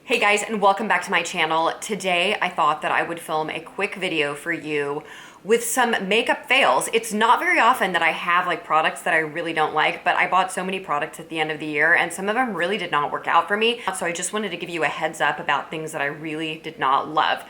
Hey guys, and welcome back to my channel. Today I thought that I would film a quick video for you with some makeup fails. It's not very often that I have like products that I really don't like, but I bought so many products at the end of the year and some of them really did not work out for me. So I just wanted to give you a heads up about things that I really did not love.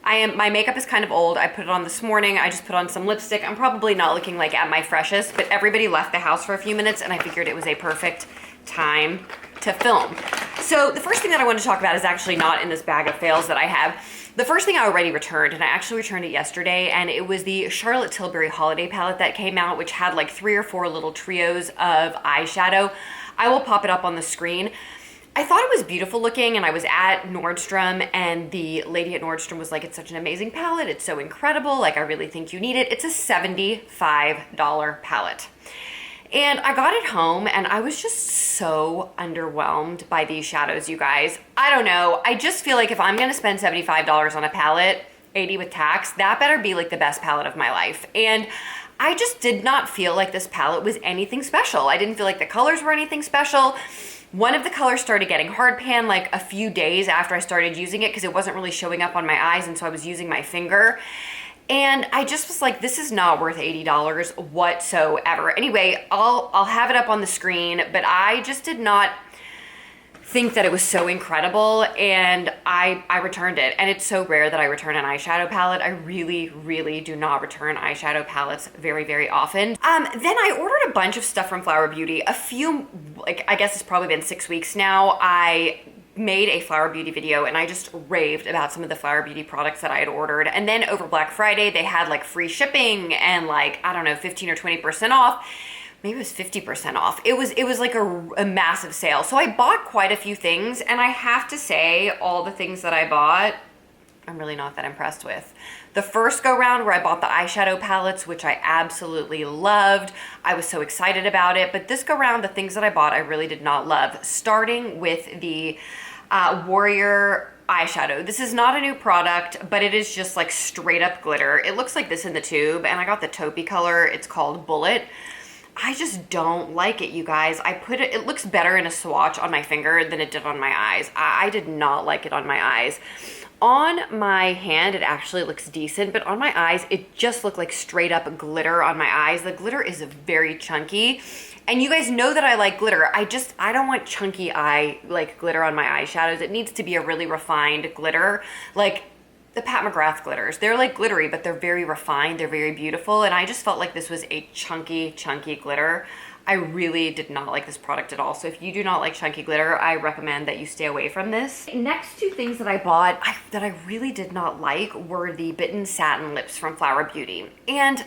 My makeup is kind of old. I put it on this morning. I just put on some lipstick. I'm probably not looking like at my freshest, but everybody left the house for a few minutes and I figured it was a perfect time to film. So the first thing that I want to talk about is actually not in this bag of fails that I have. The first thing I already returned, and I actually returned it yesterday, and it was the Charlotte Tilbury holiday palette that came out, which had like 3 or 4 little trios of eyeshadow. I will pop it up on the screen. I thought it was beautiful looking, and I was at Nordstrom, and the lady at Nordstrom was like, it's such an amazing palette, it's so incredible, like I really think you need it. It's a $75 palette. And I got it home and I was just so underwhelmed by these shadows, you guys. I don't know. I just feel like if I'm gonna spend $75 on a palette, 80 with tax, that better be like the best palette of my life. And I just did not feel like this palette was anything special. I didn't feel like the colors were anything special. One of the colors started getting hard pan like a few days after I started using it because it wasn't really showing up on my eyes, and so I was using my finger. And I just was like, this is not worth $80 whatsoever. Anyway, I'll have it up on the screen, but I just did not think that it was so incredible, and I returned it. And it's so rare that I return an eyeshadow palette. I really, really do not return eyeshadow palettes very, very often. Then I ordered a bunch of stuff from Flower Beauty. A few, like, I guess it's probably been 6 weeks now. I made a Flower Beauty video and I just raved about some of the Flower Beauty products that I had ordered. And then over Black Friday, they had like free shipping and like, I don't know, 15 or 20% off. Maybe it was 50% off. It was like a massive sale. So I bought quite a few things, and I have to say all the things that I bought, I'm really not that impressed with. The first go round where I bought the eyeshadow palettes, which I absolutely loved. I was so excited about it. But this go round, the things that I bought, I really did not love. Starting with the Warrior eyeshadow. This is not a new product, but it is just like straight up glitter. It looks like this in the tube, and I got the taupey color. It's called Bullet. I just don't like it, you guys. It looks better in a swatch on my finger than it did on my eyes. I did not like it on my eyes. On my hand, it actually looks decent, but on my eyes, it just looked like straight up glitter on my eyes. The glitter is very chunky, and you guys know that I like glitter. I don't want chunky like glitter on my eyeshadows. It needs to be a really refined glitter, like the Pat McGrath glitters. They're like glittery, but they're very refined. They're very beautiful, and I just felt like this was a chunky glitter. I really did not like this product at all. So if you do not like chunky glitter, I recommend that you stay away from this. Next two things that I bought that I really did not like were the Bitten Satin Lips from Flower Beauty. And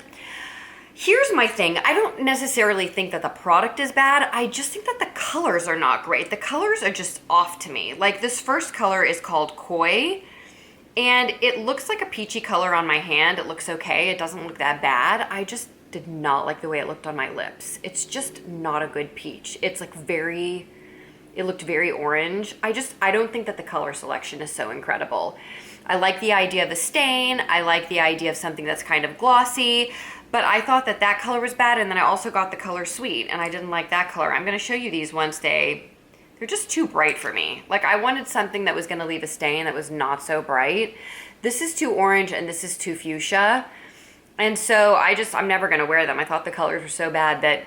here's my thing. I don't necessarily think that the product is bad. I just think that the colors are not great. The colors are just off to me. Like this first color is called Koi, and it looks like a peachy color on my hand. It looks okay. It doesn't look that bad. I just did not like the way it looked on my lips. It's just not a good peach. It's like it looked very orange. I don't think that the color selection is so incredible. I like the idea of the stain. I like the idea of something that's kind of glossy, but I thought that that color was bad. And then I also got the color Sweet, and I didn't like that color. I'm gonna show you these once they're just too bright for me. Like I wanted something that was gonna leave a stain that was not so bright. This is too orange and this is too fuchsia. And so I'm never gonna wear them. I thought the colors were so bad that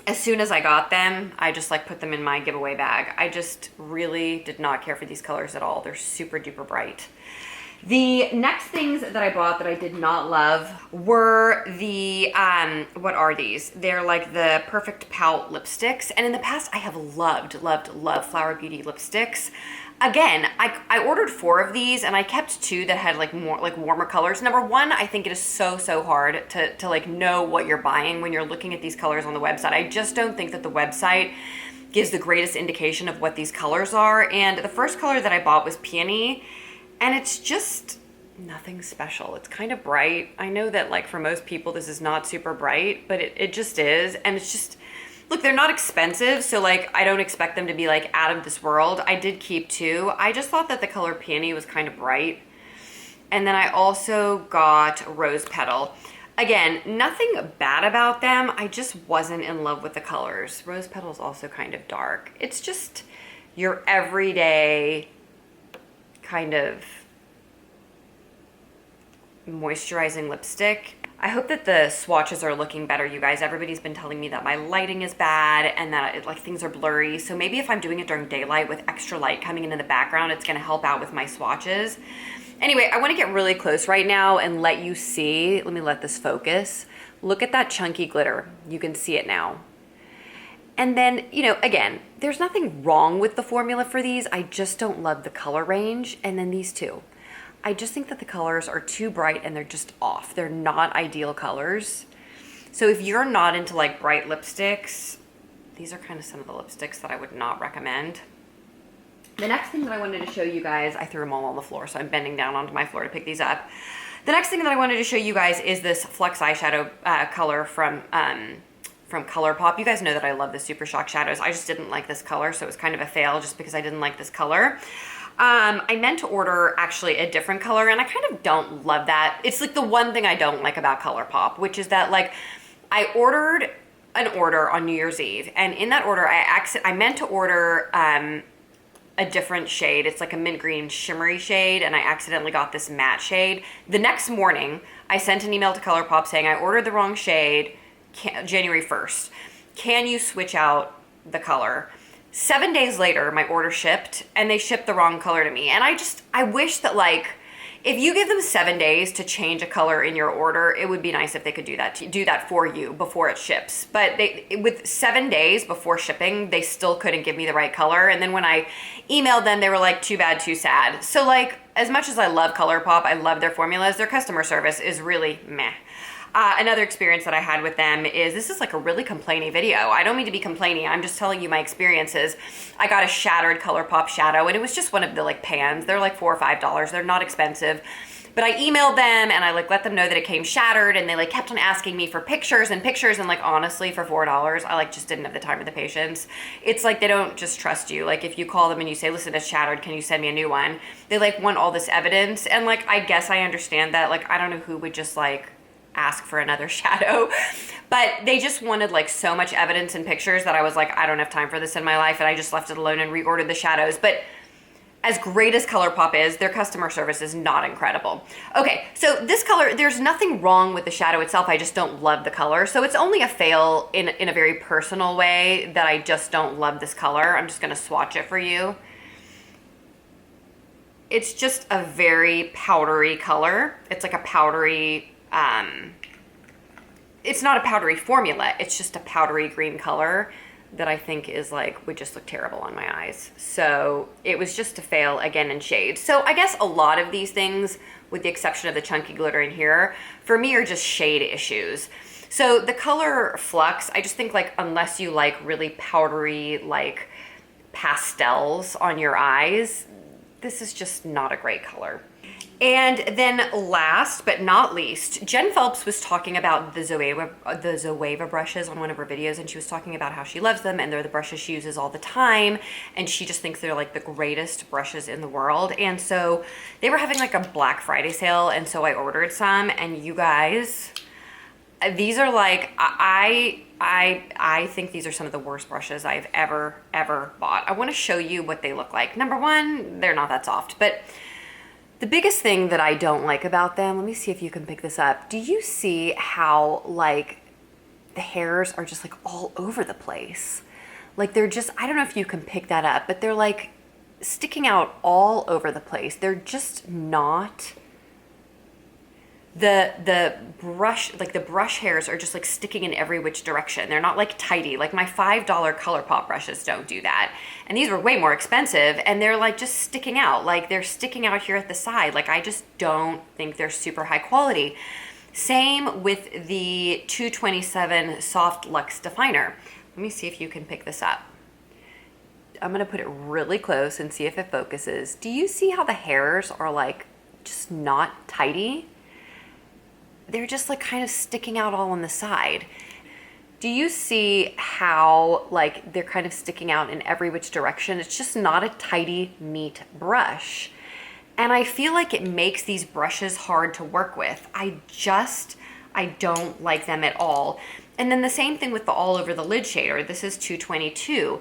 as soon as I got them, I just like put them in my giveaway bag. I just really did not care for these colors at all. They're super duper bright. The next things that I bought that I did not love were the, what are these? They're like the Perfect Pout lipsticks. And in the past, I have loved Flower Beauty lipsticks. Again, I ordered 4 of these, and I kept 2 that had like more like warmer colors. Number one, I think it is so hard to like know what you're buying when you're looking at these colors on the website. I just don't think that the website gives the greatest indication of what these colors are. And the first color that I bought was Peony, and it's just nothing special. It's kind of bright. I know that like for most people this is not super bright, but it just is. And it's just, look, they're not expensive, so like I don't expect them to be like out of this world. I did keep 2. I just thought that the color Peony was kind of bright. And then I also got Rose Petal. Again, nothing bad about them. I just wasn't in love with the colors. Rose Petal is also kind of dark. It's just your everyday kind of moisturizing lipstick. I hope that the swatches are looking better, you guys. Everybody's been telling me that my lighting is bad and that like things are blurry. So maybe if I'm doing it during daylight with extra light coming in the background, it's gonna help out with my swatches. Anyway, I wanna get really close right now and let you see, let me let this focus. Look at that chunky glitter. You can see it now. And then, you know, again, there's nothing wrong with the formula for these. I just don't love the color range. And then these two. I just think that the colors are too bright and they're just off. They're not ideal colors. So if you're not into like bright lipsticks, these are kind of some of the lipsticks that I would not recommend. The next thing that I wanted to show you guys, I threw them all on the floor, so I'm bending down onto my floor to pick these up. The next thing that I wanted to show you guys is this Flux eyeshadow color from Colourpop. You guys know that I love the Super Shock shadows. I just didn't like this color, so it was kind of a fail just because I didn't like this color. I meant to order actually a different color, and I kind of don't love that. It's like the one thing I don't like about Colourpop, which is that like I ordered an order on New Year's Eve, and in that order I meant to order a different shade. It's like a mint green shimmery shade, and I accidentally got this matte shade. The next morning, I sent an email to Colourpop saying I ordered the wrong shade, January 1st. Can you switch out the color? 7 days later, my order shipped, and they shipped the wrong color to me. And I wish that like, if you give them 7 days to change a color in your order, it would be nice if they could do that for you before it ships. But with 7 days before shipping, they still couldn't give me the right color. And then when I emailed them, they were like, too bad, too sad. So like, as much as I love Colourpop, I love their formulas, their customer service is really meh. Another experience that I had with them is, this is like a really complainy video. I don't mean to be complaining, I'm just telling you my experiences. I got a shattered Colourpop shadow, and it was just one of the like pans. They're like $4 or $5, they're not expensive. But I emailed them and I like let them know that it came shattered, and they like kept on asking me for pictures and like honestly for $4, I like just didn't have the time or the patience. It's like they don't just trust you. Like if you call them and you say, listen, it's shattered, can you send me a new one? They like want all this evidence, and like I guess I understand that. Like I don't know who would just like ask for another shadow, but they just wanted like so much evidence and pictures that I was like, I don't have time for this in my life, and I just left it alone and reordered the shadows. But as great as Colourpop is, their customer service is not incredible. Okay, so this color, there's nothing wrong with the shadow itself, I just don't love the color. So it's only a fail in a very personal way that I just don't love this color. I'm just gonna swatch it for you. It's just a very powdery color. It's like a powdery, it's not a powdery formula, it's just a powdery green color that I think is like, would just look terrible on my eyes. So it was just a fail again in shade. So I guess a lot of these things, with the exception of the chunky glitter in here, for me are just shade issues. So the color Flux, I just think like, unless you like really powdery, like pastels on your eyes, this is just not a great color. And then last but not least, Jen Phelps was talking about the Zoeva brushes on one of her videos, and she was talking about how she loves them and they're the brushes she uses all the time, and she just thinks they're like the greatest brushes in the world. And so they were having like a Black Friday sale, and so I ordered some, and you guys, these are like, I think these are some of the worst brushes I've ever bought. I want to show you what they look like. Number one, they're not that soft, but the biggest thing that I don't like about them, let me see if you can pick this up. Do you see how like the hairs are just like all over the place? Like they're just, I don't know if you can pick that up, but they're like sticking out all over the place. They're just not, the brush, like the brush hairs are just like sticking in every which direction. They're not like tidy. Like my $5 Colourpop brushes don't do that. And these were way more expensive, and they're like just sticking out. Like they're sticking out here at the side. Like I just don't think they're super high quality. Same with the 227 Soft Luxe Definer. Let me see if you can pick this up. I'm gonna put it really close and see if it focuses. Do you see how the hairs are like just not tidy? They're just like kind of sticking out all on the side. Do you see how like they're kind of sticking out in every which direction? It's just not a tidy, neat brush. And I feel like it makes these brushes hard to work with. I don't like them at all. And then the same thing with the all over the lid shader. This is 222.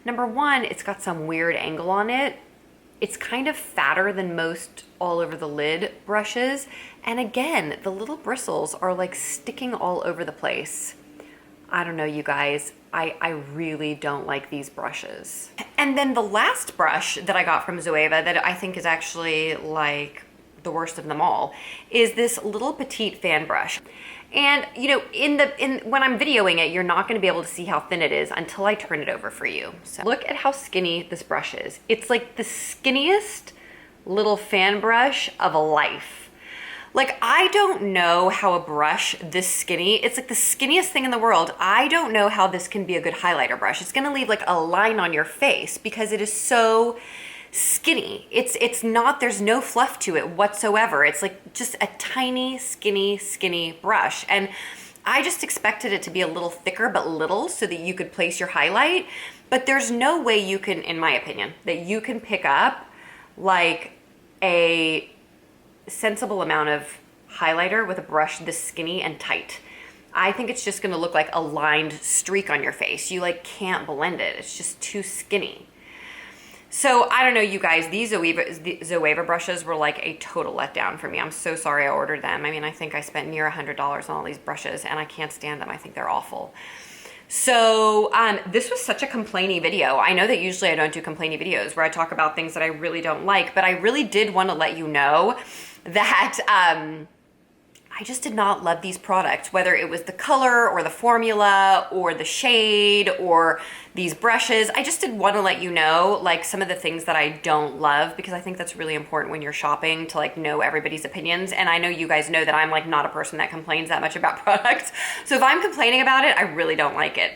Number one, it's got some weird angle on it. It's kind of fatter than most all over the lid brushes. And again, the little bristles are like sticking all over the place. I don't know, you guys. I really don't like these brushes. And then the last brush that I got from Zoeva that I think is actually like the worst of them all is this little petite fan brush. And you know, when I'm videoing it, you're not gonna be able to see how thin it is until I turn it over for you. So look at how skinny this brush is. It's like the skinniest little fan brush of a life. Like, I don't know how a brush this skinny, it's like the skinniest thing in the world. I don't know how this can be a good highlighter brush. It's gonna leave like a line on your face because it is so skinny. It's not, there's no fluff to it whatsoever. It's like just a tiny, skinny brush. And I just expected it to be a little thicker, but little, so that you could place your highlight. But there's no way you can, in my opinion, that you can pick up like a sensible amount of highlighter with a brush this skinny and tight. I think it's just gonna look like a lined streak on your face. You like can't blend it. It's just too skinny. So I don't know, you guys, these Zoeva brushes were like a total letdown for me. I'm so sorry I ordered them. I mean, I think I spent near $100 on all these brushes and I can't stand them. I think they're awful. So this was such a complainy video. I know that usually I don't do complainy videos where I talk about things that I really don't like, but I really did want to let you know that I just did not love these products, whether it was the color or the formula or the shade or these brushes. I just did want to let you know like some of the things that I don't love, because I think that's really important when you're shopping to like know everybody's opinions. And I know you guys know that I'm like not a person that complains that much about products. So if I'm complaining about it, I really don't like it.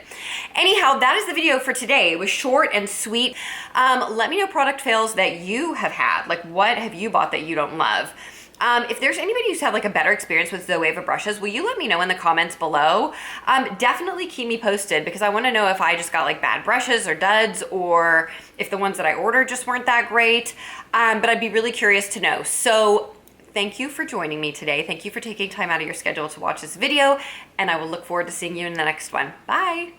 Anyhow, that is the video for today. It was short and sweet. Let me know product fails that you have had. Like, what have you bought that you don't love? If there's anybody who's had like a better experience with Zoeva brushes, will you let me know in the comments below? Definitely keep me posted, because I want to know if I just got like bad brushes or duds, or if the ones that I ordered just weren't that great. But I'd be really curious to know. So thank you for joining me today. Thank you for taking time out of your schedule to watch this video, and I will look forward to seeing you in the next one. Bye.